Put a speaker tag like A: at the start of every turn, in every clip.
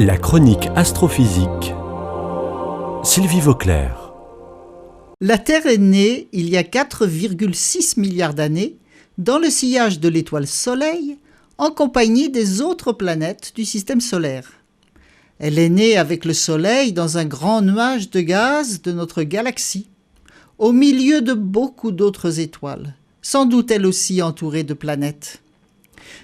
A: La chronique astrophysique. Sylvie Vauclair.
B: La Terre est née il y a 4,6 milliards d'années dans le sillage de l'étoile Soleil en compagnie des autres planètes du système solaire. Elle est née avec le Soleil dans un grand nuage de gaz de notre galaxie, au milieu de beaucoup d'autres étoiles, sans doute elles aussi entourées de planètes.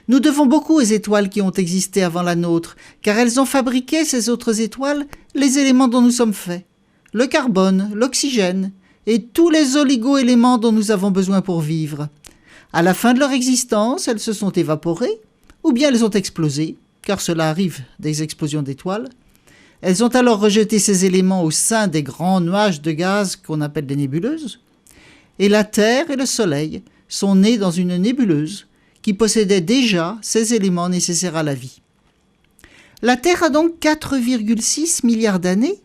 B: Nous devons beaucoup aux étoiles qui ont existé avant la nôtre, car elles ont fabriqué, ces autres étoiles, les éléments dont nous sommes faits. Le carbone, l'oxygène et tous les oligo-éléments dont nous avons besoin pour vivre. À la fin de leur existence, elles se sont évaporées, ou bien elles ont explosé, car cela arrive des explosions d'étoiles. Elles ont alors rejeté ces éléments au sein des grands nuages de gaz qu'on appelle des nébuleuses. Et la Terre et le Soleil sont nés dans une nébuleuse qui possédait déjà ces éléments nécessaires à la vie. La Terre a donc 4,6 milliards d'années,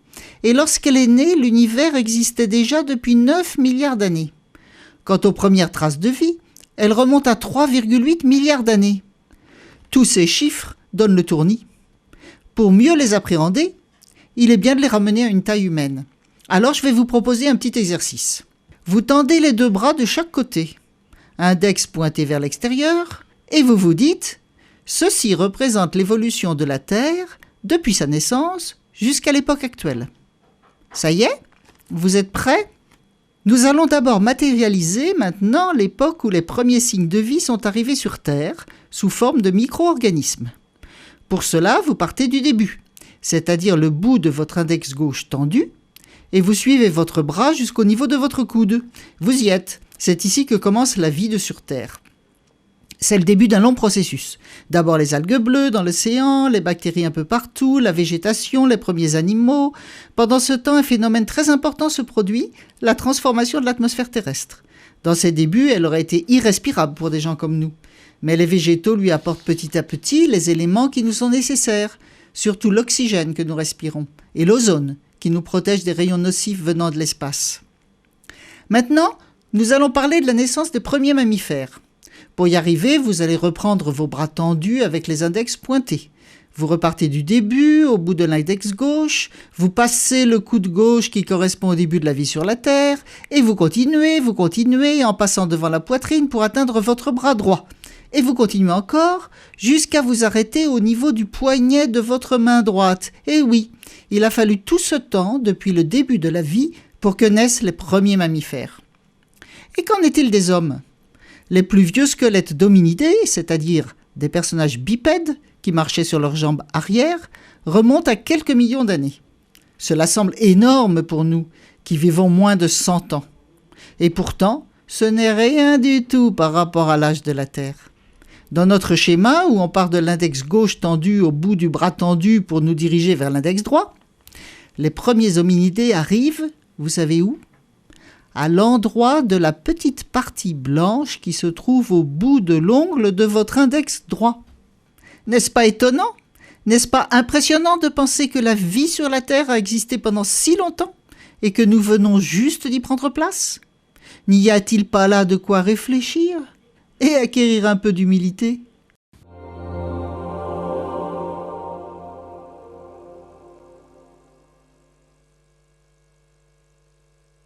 B: et lorsqu'elle est née, l'univers existait déjà depuis 9 milliards d'années. Quant aux premières traces de vie, elles remontent à 3,8 milliards d'années. Tous ces chiffres donnent le tournis. Pour mieux les appréhender, il est bien de les ramener à une taille humaine. Alors je vais vous proposer un petit exercice. Vous tendez les deux bras de chaque côté, index pointé vers l'extérieur, et vous vous dites « Ceci représente l'évolution de la Terre depuis sa naissance jusqu'à l'époque actuelle. » Ça y est? Vous êtes prêts? Nous allons d'abord matérialiser maintenant l'époque où les premiers signes de vie sont arrivés sur Terre sous forme de micro-organismes. Pour cela, vous partez du début, c'est-à-dire le bout de votre index gauche tendu, et vous suivez votre bras jusqu'au niveau de votre coude. Vous y êtes. C'est ici que commence la vie de sur Terre. C'est le début d'un long processus. D'abord les algues bleues dans l'océan, les bactéries un peu partout, la végétation, les premiers animaux. Pendant ce temps, un phénomène très important se produit, la transformation de l'atmosphère terrestre. Dans ses débuts, elle aurait été irrespirable pour des gens comme nous. Mais les végétaux lui apportent petit à petit les éléments qui nous sont nécessaires, surtout l'oxygène que nous respirons, et l'ozone, qui nous protège des rayons nocifs venant de l'espace. Maintenant, nous allons parler de la naissance des premiers mammifères. Pour y arriver, vous allez reprendre vos bras tendus avec les index pointés. Vous repartez du début, au bout de l'index gauche, vous passez le coude gauche qui correspond au début de la vie sur la Terre, et vous continuez en passant devant la poitrine pour atteindre votre bras droit. Et vous continuez encore jusqu'à vous arrêter au niveau du poignet de votre main droite. Et oui, il a fallu tout ce temps depuis le début de la vie pour que naissent les premiers mammifères. Et qu'en est-il des hommes? Les plus vieux squelettes d'hominidés, c'est-à-dire des personnages bipèdes qui marchaient sur leurs jambes arrière, remontent à quelques millions d'années. Cela semble énorme pour nous, qui vivons moins de 100 ans. Et pourtant, ce n'est rien du tout par rapport à l'âge de la Terre. Dans notre schéma, où on part de l'index gauche tendu au bout du bras tendu pour nous diriger vers l'index droit, les premiers hominidés arrivent, vous savez où? À l'endroit de la petite partie blanche qui se trouve au bout de l'ongle de votre index droit. N'est-ce pas étonnant? N'est-ce pas impressionnant de penser que la vie sur la Terre a existé pendant si longtemps et que nous venons juste d'y prendre place? N'y a-t-il pas là de quoi réfléchir et acquérir un peu d'humilité?